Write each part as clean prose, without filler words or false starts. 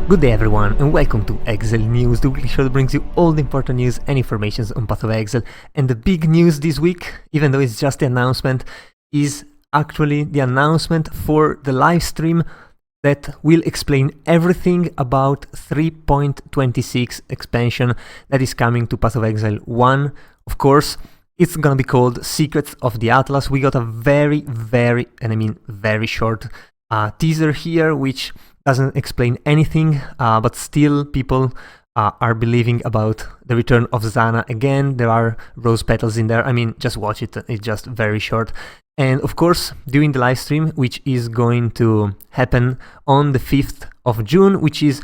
Good day everyone and welcome to Exile News, the weekly show that brings you all the important news and information on Path of Exile. And the big news this week, even though it's just the announcement, is actually the announcement for the live stream that will explain everything about 3.26 expansion that is coming to Path of Exile 1. Of course, it's gonna be called Secrets of the Atlas. We got a very short teaser here, which doesn't explain anything, but still people are believing about the return of Zana again. There are rose petals in there. I mean, just watch it, it's just very short. And of course, during the live stream, which is going to happen on the 5th of June, which is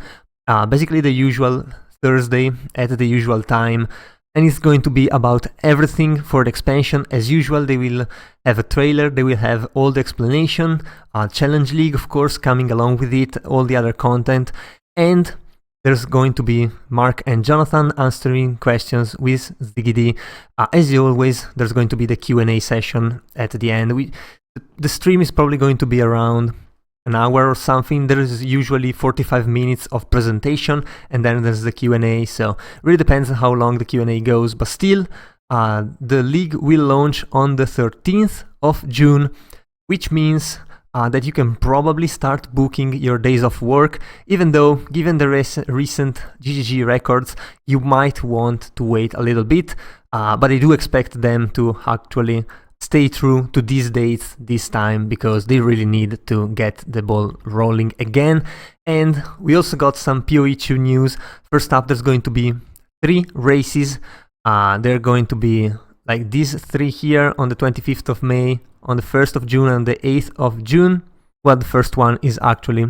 basically the usual Thursday at the usual time, and it's going to be about everything for the expansion. As usual, they will have a trailer, they will have all the explanation, Challenge League, of course, coming along with it, all the other content, and there's going to be Mark and Jonathan answering questions with Ziggy. As always, there's going to be the Q&A session at the end. The stream is probably going to be around an hour or something. There is usually 45 minutes of presentation and then there's the Q&A, so really depends on how long the Q&A goes, but still the league will launch on the 13th of June, which means that you can probably start booking your days of work, even though given the recent GGG records you might want to wait a little bit, but I do expect them to actually stay true to these dates this time, because they really need to get the ball rolling again. And we also got some PoE2 news. First up, there's going to be 3 races. They're going to be like these 3 here on the 25th of May, on the 1st of June and the 8th of June. Well, the first one is actually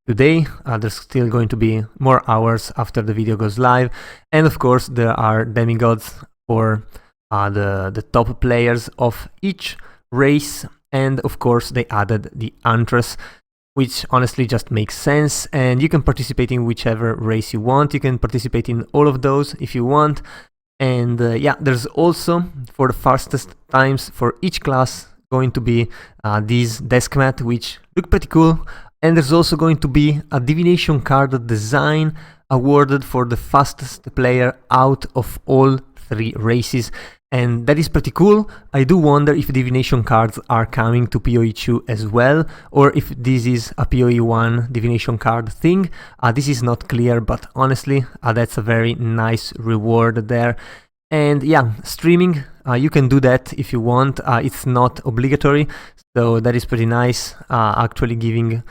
today. There's still going to be more hours after the video goes live. And of course, there are demigods for the top players of each race, and of course they added the Huntress, which honestly just makes sense, and you can participate in whichever race you want. You can participate in all of those if you want. And yeah, there's also, for the fastest times for each class, going to be these desk mat, which look pretty cool. And there's also going to be a divination card design awarded for the fastest player out of all 3 races, and that is pretty cool. I do wonder if divination cards are coming to PoE2 as well, or if this is a PoE1 divination card thing. This is not clear, but honestly, that's a very nice reward there. And yeah, streaming, you can do that if you want. It's not obligatory, so that is pretty nice, actually giving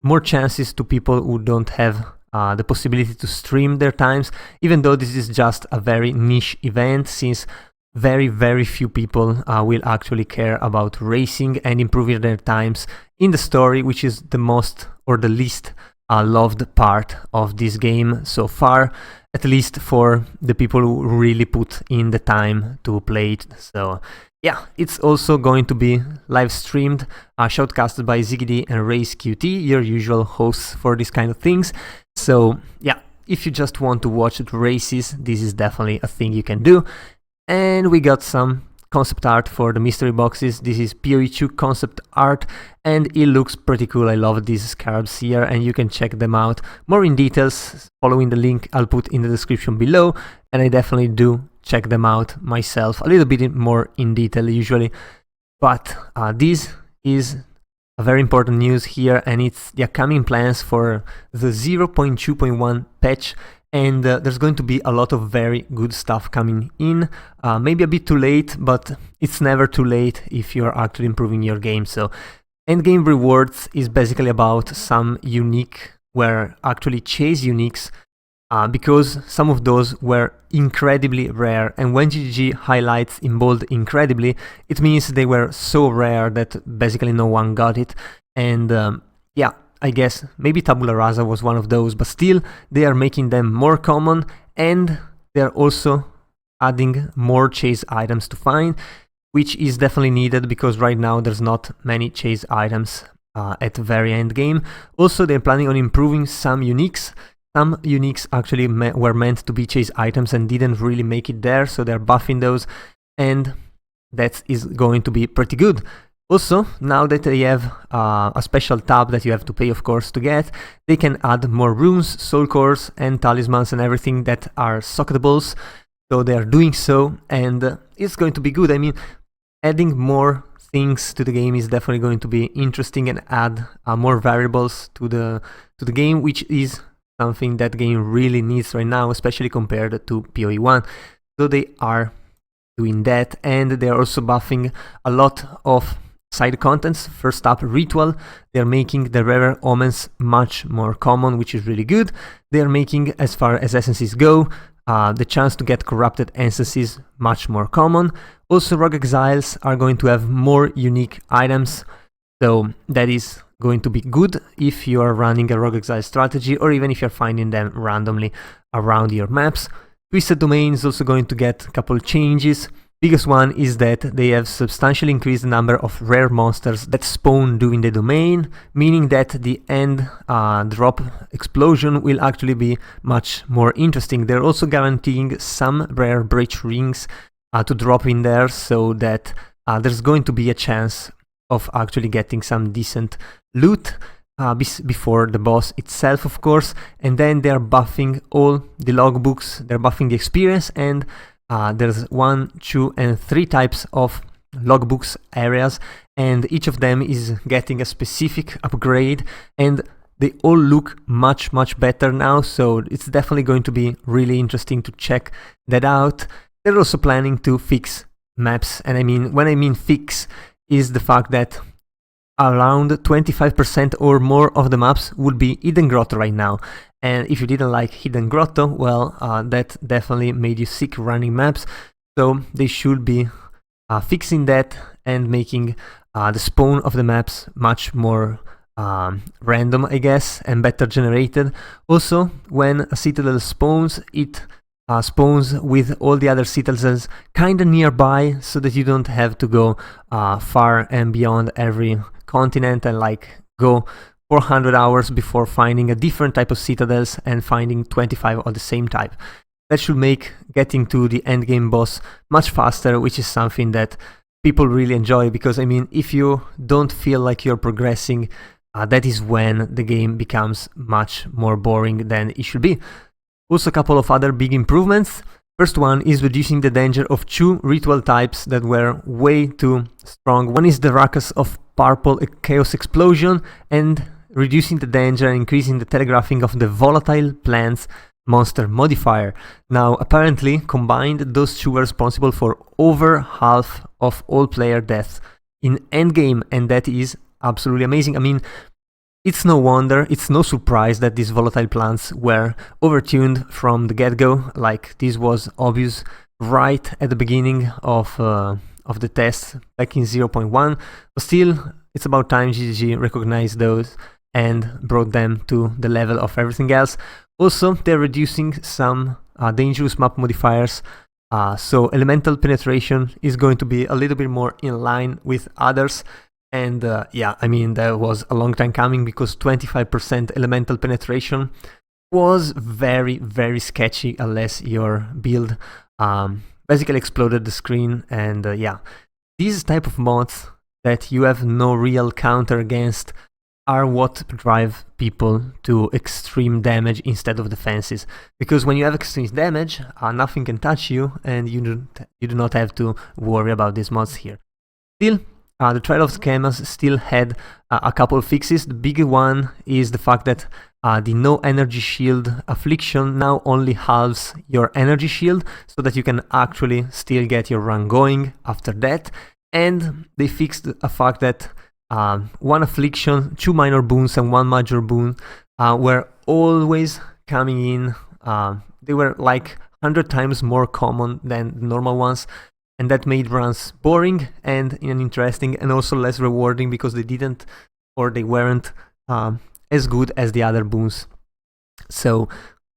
more chances to people who don't have the possibility to stream their times, even though this is just a very niche event, since very few people will actually care about racing and improving their times in the story, which is the most or the least loved part of this game so far, at least for the people who really put in the time to play it. So yeah, it's also going to be live streamed, shoutcasted by Ziggy and Race QT, your usual hosts for these kind of things. So yeah, if you just want to watch the races, this is definitely a thing you can do. And we got some concept art for the mystery boxes. This is PoE2 concept art, and it looks pretty cool. I love these scarabs here, and you can check them out more in details following the link I'll put in the description below, and I definitely do check them out myself a little bit more in detail usually. But this is a very important news here, and it's the upcoming plans for the 0.2.1 patch. And there's going to be a lot of very good stuff coming in, maybe a bit too late, but it's never too late if you're actually improving your game. So endgame rewards is basically about some unique, were actually chase uniques, because some of those were incredibly rare, and when GGG highlights in bold incredibly, it means they were so rare that basically no one got it. And yeah, I guess maybe Tabula Rasa was one of those, but still they are making them more common, and they're also adding more chase items to find, which is definitely needed because right now there's not many chase items at the very end game. Also, they're planning on improving some uniques. Some uniques actually were meant to be chase items and didn't really make it there, so they're buffing those, and that is going to be pretty good. Also, now that they have a special tab that you have to pay, of course, to get, they can add more runes, soul cores, and talismans and everything that are socketables. So they are doing so, and it's going to be good. I mean, adding more things to the game is definitely going to be interesting and add more variables to the game, which is something that game really needs right now, especially compared to PoE1. So they are doing that, and they are also buffing a lot of side contents. First up, Ritual. They're making the rarer omens much more common, which is really good. They're making, as far as essences go, the chance to get corrupted essences much more common. Also, Rogue Exiles are going to have more unique items, so that is going to be good if you are running a Rogue Exile strategy, or even if you're finding them randomly around your maps. Twisted Domain is also going to get a couple changes. Biggest one is that they have substantially increased the number of rare monsters that spawn during the domain, meaning that the end drop explosion will actually be much more interesting. They're also guaranteeing some rare breach rings to drop in there, so that there's going to be a chance of actually getting some decent loot before the boss itself, of course. And then they're buffing all the logbooks, they're buffing the experience, and there's 1, 2, and 3 types of logbooks areas, and each of them is getting a specific upgrade, and they all look much better now, so it's definitely going to be really interesting to check that out. They're also planning to fix maps, and I mean, when I mean fix, is the fact that around 25% or more of the maps would be Hidden Grotto right now. And if you didn't like Hidden Grotto, well, that definitely made you sick running maps. So they should be fixing that and making the spawn of the maps much more random, I guess, and better generated. Also, when a citadel spawns, it spawns with all the other citadels kind of nearby, so that you don't have to go far and beyond every continent and like go 400 hours before finding a different type of citadels and finding 25 of the same type. That should make getting to the endgame boss much faster, which is something that people really enjoy, because I mean, if you don't feel like you're progressing, that is when the game becomes much more boring than it should be. Also, a couple of other big improvements. First one is reducing the danger of 2 ritual types that were way too strong. One is the Ruckus of Purple Chaos Explosion, and reducing the danger and increasing the telegraphing of the Volatile Plants monster modifier. Now, apparently, combined, those two were responsible for over half of all player deaths in endgame, and that is absolutely amazing. I mean, it's no wonder, it's no surprise that these volatile plants were overtuned from the get-go. Like, this was obvious right at the beginning of the test back in 0.1, but still, it's about time GGG recognized those and brought them to the level of everything else. Also, they're reducing some dangerous map modifiers, so elemental penetration is going to be a little bit more in line with others. And yeah, I mean, that was a long time coming, because 25% elemental penetration was very sketchy unless your build basically exploded the screen. And yeah, these type of mods that you have no real counter against are what drive people to extreme damage instead of defenses. Because when you have extreme damage, nothing can touch you, and you do not have to worry about these mods here. Still, the Trial of Schemas still had a couple of fixes. The big one is the fact that the no energy shield affliction now only halves your energy shield, so that you can actually still get your run going after that. And they fixed a fact that one affliction, 2 minor boons, and 1 major boon were always coming in. They were like 100 times more common than the normal ones, and that made runs boring and uninteresting, and also less rewarding, because they didn't, or they weren't as good as the other boons. So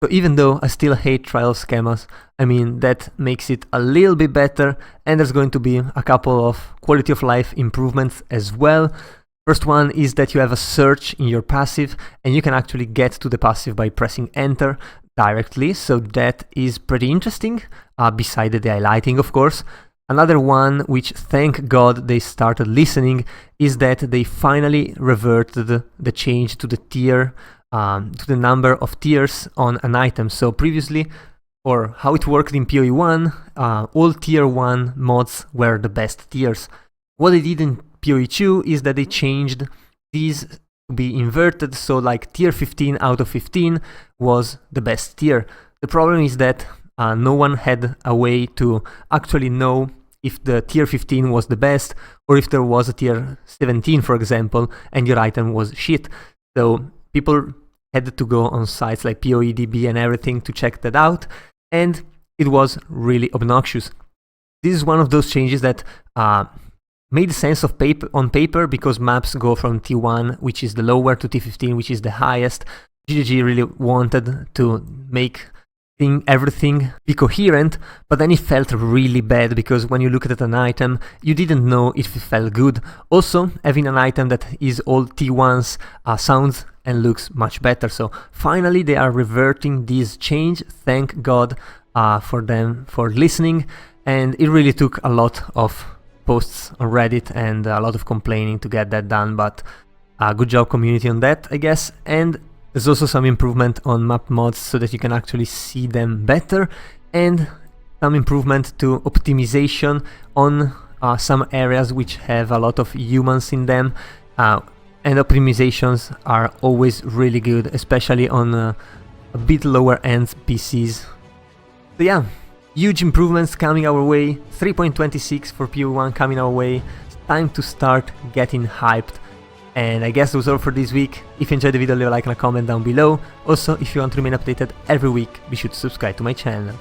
even though I still hate Trial Schemas, I mean, that makes it a little bit better, and there's going to be a couple of quality of life improvements as well. First one is that you have a search in your passive, and you can actually get to the passive by pressing enter directly, so that is pretty interesting, beside the highlighting, of course. Another one, which thank God they started listening, is that they finally reverted the change to the tier, to the number of tiers on an item. So previously, or how it worked in PoE1, all tier 1 mods were the best tiers. What they did in PoE2 is that they changed these to be inverted, so like tier 15 out of 15 was the best tier. The problem is that no one had a way to actually know if the tier 15 was the best, or if there was a tier 17, for example, and your item was shit. So people had to go on sites like PoEDB and everything to check that out, and it was really obnoxious. This is one of those changes that made sense on paper, because maps go from T1, which is the lower, to T15, which is the highest. GGG really wanted to make everything be coherent, but then it felt really bad, because when you look at an item, you didn't know if it felt good. Also, having an item that is all T1s sounds and looks much better. So finally they are reverting this change. Thank God for them for listening, and it really took a lot of posts on Reddit and a lot of complaining to get that done, but good job community on that, I guess. And there's also some improvement on map mods so that you can actually see them better, and some improvement to optimization on some areas which have a lot of humans in them, and optimizations are always really good, especially on a bit lower end PCs. So yeah, huge improvements coming our way, 3.26 for PoE1 coming our way. It's time to start getting hyped. And I guess that was all for this week. If you enjoyed the video, leave a like and a comment down below. Also, if you want to remain updated every week, be sure to subscribe to my channel.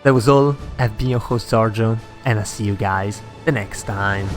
That was all. I've been your host Giorgio, and I'll see you guys the next time.